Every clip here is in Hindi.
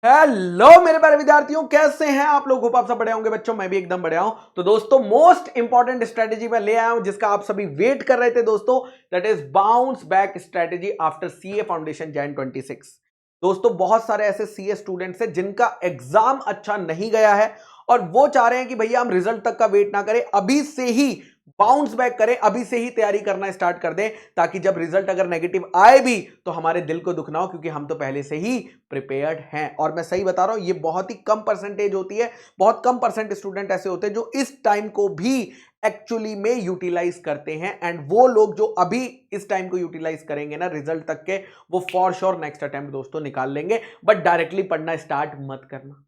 हेलो मेरे प्यारे विद्यार्थियों, कैसे हैं आप लोग? होप आप सब बढ़िया होंगे बच्चों। मैं भी एकदम बढ़िया हूं। तो दोस्तों, मोस्ट इंपॉर्टेंट स्ट्रेटेजी मैं ले आया हूं जिसका आप सभी वेट कर रहे थे दोस्तों। That is bounce back strategy after CA foundation Jain 26। दोस्तों, बहुत सारे ऐसे सीए स्टूडेंट्स हैं जिनका एग्जाम अच्छा नहीं गया है और वो चाह रहे हैं कि भैया हम रिजल्ट तक का वेट ना करें, अभी से ही बाउंस बैक करें, अभी से ही तैयारी करना स्टार्ट कर दें, ताकि जब रिजल्ट अगर नेगेटिव आए भी तो हमारे दिल को दुख ना हो, क्योंकि हम तो पहले से ही प्रिपेयर्ड हैं। और मैं सही बता रहा हूं, ये बहुत ही कम परसेंटेज होती है, बहुत कम परसेंट स्टूडेंट ऐसे होते हैं जो इस टाइम को भी एक्चुअली में यूटिलाइज करते हैं। एंड वो लोग जो अभी इस टाइम को यूटिलाइज करेंगे ना रिजल्ट तक के, वो फॉर श्योर नेक्स्ट अटेम्प्ट दोस्तों निकाल लेंगे। बट डायरेक्टली पढ़ना स्टार्ट मत करना,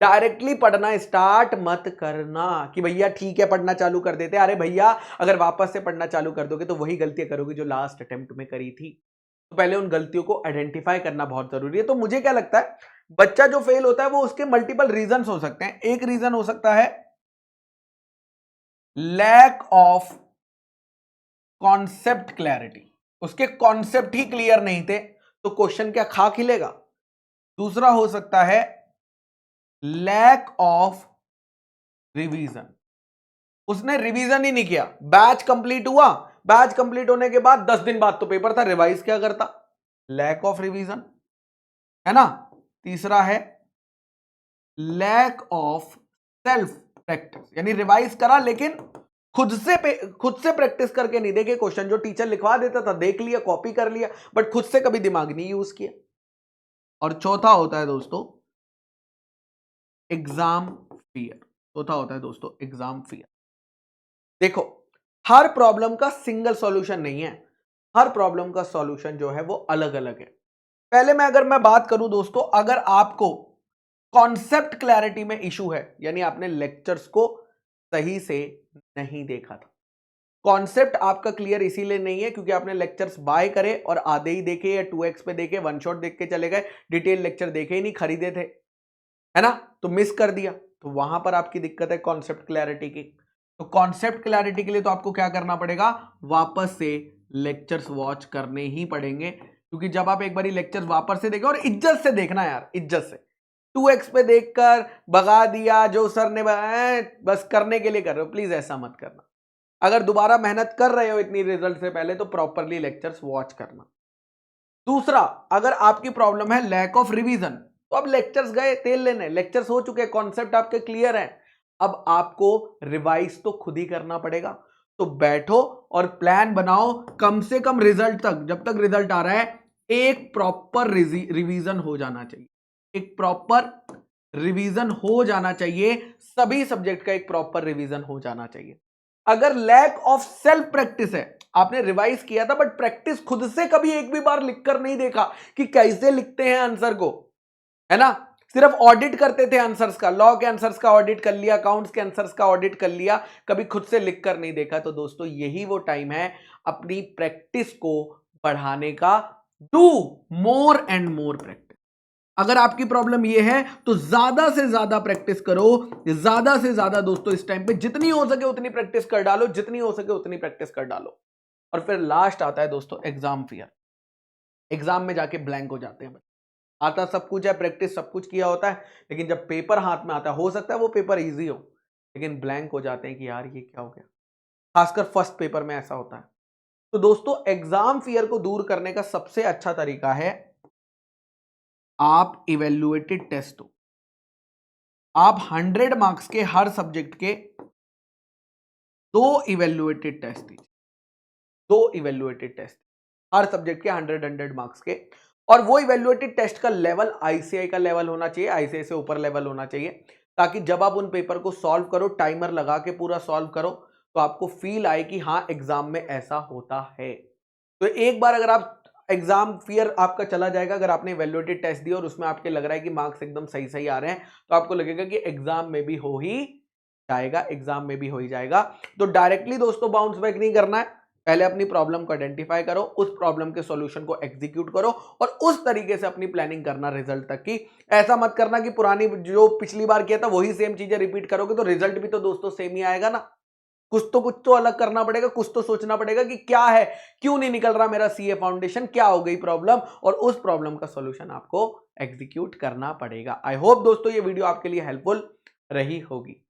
डायरेक्टली पढ़ना स्टार्ट मत करना कि भैया ठीक है पढ़ना चालू कर देते। अरे भैया, अगर वापस से पढ़ना चालू कर दोगे तो वही गलतियां करोगे जो लास्ट अटेम्प्ट में करी थी। तो पहले उन गलतियों को आइडेंटिफाई करना बहुत जरूरी है। तो मुझे क्या लगता है, बच्चा जो फेल होता है वो उसके मल्टीपल रीजंस हो सकते हैं। एक रीजन हो सकता है लैक ऑफ कॉन्सेप्ट क्लैरिटी, उसके कॉन्सेप्ट ही क्लियर नहीं थे तो क्वेश्चन क्या खा खिलेगा। दूसरा हो सकता है लैक ऑफ रिवीजन, उसने रिवीजन ही नहीं किया। बैच कंप्लीट हुआ, बैच कंप्लीट होने के बाद 10 दिन बाद तो पेपर था, रिवाइज क्या करता। लैक ऑफ रिवीजन है ना। तीसरा है लैक ऑफ सेल्फ प्रैक्टिस, यानी रिवाइज करा लेकिन खुद से प्रैक्टिस करके नहीं देखे। क्वेश्चन जो टीचर लिखवा देता था देख लिया, कॉपी कर लिया, बट खुद से कभी दिमाग नहीं यूज किया। और चौथा होता है दोस्तों एग्जाम फियर। चौथा होता है दोस्तों एग्जाम फियर। देखो, हर प्रॉब्लम का सिंगल सॉल्यूशन नहीं है, हर प्रॉब्लम का सॉल्यूशन जो है वो अलग अलग है। पहले अगर मैं बात करूं दोस्तों, अगर आपको कॉन्सेप्ट क्लैरिटी में इशू है, यानी आपने लेक्चर्स को सही से नहीं देखा था। कॉन्सेप्ट आपका क्लियर इसीलिए नहीं है क्योंकि आपने लेक्चर्स बाय करे और आधे ही देखे या 2x पे देखे, वन शॉट देख के चले गए, डिटेल लेक्चर देखे ही नहीं, खरीदे थे, है ना, तो मिस कर दिया। तो वहां पर आपकी दिक्कत है कॉन्सेप्ट क्लैरिटी की। तो कॉन्सेप्ट क्लैरिटी के लिए तो आपको क्या करना पड़ेगा, वापस से लेक्चर्स वॉच करने ही पड़ेंगे। क्योंकि जब आप एक बार लेक्चर्स वापस से देखें, और इज्जत से देखना यार, इज्जत से, 2x पे देखकर भगा दिया जो सर ने बस करने के लिए कर रहे हो, प्लीज ऐसा मत करना। अगर दोबारा मेहनत कर रहे हो इतनी रिजल्ट से पहले तो प्रॉपरली लेक्चर्स वॉच करना। दूसरा, अगर आपकी प्रॉब्लम है लैक ऑफ रिवीजन, तो अब लेक्चर्स गए तेल लेने, लेक्चर्स हो चुके, कॉन्सेप्ट आपके क्लियर हैं, अब आपको रिवाइज तो खुद ही करना पड़ेगा। तो बैठो और प्लान बनाओ, कम से कम रिजल्ट तक, जब तक रिजल्ट आ रहा है एक प्रॉपर रिवीजन हो जाना चाहिए, एक प्रॉपर रिवीजन हो जाना चाहिए, सभी सब्जेक्ट का एक प्रॉपर रिवीजन हो जाना चाहिए। अगर लैक ऑफ सेल्फ प्रैक्टिस है, आपने रिवाइज किया था बट प्रैक्टिस खुद से कभी एक भी बार लिखकर नहीं देखा कि कैसे लिखते हैं आंसर को, है ना, सिर्फ ऑडिट करते थे आंसर्स का, लॉ के आंसर्स का ऑडिट कर लिया, अकाउंट्स के आंसर्स का ऑडिट कर लिया, कभी खुद से लिखकर नहीं देखा, तो दोस्तों यही वो टाइम है अपनी प्रैक्टिस को बढ़ाने का। Do more and more practice. अगर आपकी प्रॉब्लम यह है तो ज्यादा से ज्यादा प्रैक्टिस करो, ज्यादा से ज्यादा दोस्तों इस टाइम पे जितनी हो सके उतनी प्रैक्टिस कर डालो, जितनी हो सके उतनी प्रैक्टिस कर डालो। और फिर लास्ट आता है दोस्तों एग्जाम फियर। एग्जाम में जाके ब्लैंक हो जाते हैं। आता सब कुछ है, प्रैक्टिस सब कुछ किया होता है, लेकिन जब पेपर हाथ में आता है, हो सकता है वो पेपर इजी हो, लेकिन ब्लैंक हो जाते हैं कि यार ये क्या हो गया। खासकर फर्स्ट पेपर में ऐसा होता है। तो दोस्तों, एग्जाम फियर को दूर करने का सबसे अच्छा तरीका है आप इवेल्युएटेड टेस्ट हो। आप 100 मार्क्स के हर सब्जेक्ट के 2 इवेल्युएटेड टेस्ट दीजिए, 2 इवेल्युएटेड टेस्ट हर सब्जेक्ट के 100 मार्क्स के। और वो इवेल्युएटेड टेस्ट का लेवल आईसीआई का लेवल होना चाहिए, आईसीआई से ऊपर लेवल होना चाहिए, ताकि जब आप उन पेपर को सॉल्व करो, टाइमर लगा के पूरा सॉल्व करो, तो आपको फील आए कि हाँ एग्जाम में ऐसा होता है। तो एक बार अगर आप एग्जाम फियर आपका चला जाएगा, अगर आपने इवेल्युएटेड टेस्ट दिया और उसमें आपके लग रहा है कि मार्क्स एकदम सही सही आ रहे हैं, तो आपको लगेगा कि एग्जाम में भी हो ही जाएगा, एग्जाम में भी हो ही जाएगा। तो डायरेक्टली दोस्तों बाउंस बैक नहीं करना है, पहले अपनी प्रॉब्लम को आइडेंटिफाई करो, उस प्रॉब्लम के सॉल्यूशन को एग्जीक्यूट करो और उस तरीके से अपनी प्लानिंग करना रिजल्ट तक की। ऐसा मत करना कि पुरानी जो पिछली बार किया था वही सेम चीजें रिपीट करोगे, तो रिजल्ट भी तो दोस्तों सेम ही आएगा ना। कुछ तो अलग करना पड़ेगा, कुछ तो सोचना पड़ेगा कि क्या है, क्यों नहीं निकल रहा मेरा सीए फाउंडेशन, क्या हो गई प्रॉब्लम, और उस प्रॉब्लम का सॉल्यूशन आपको एग्जीक्यूट करना पड़ेगा। आई होप दोस्तों ये वीडियो आपके लिए हेल्पफुल रही होगी।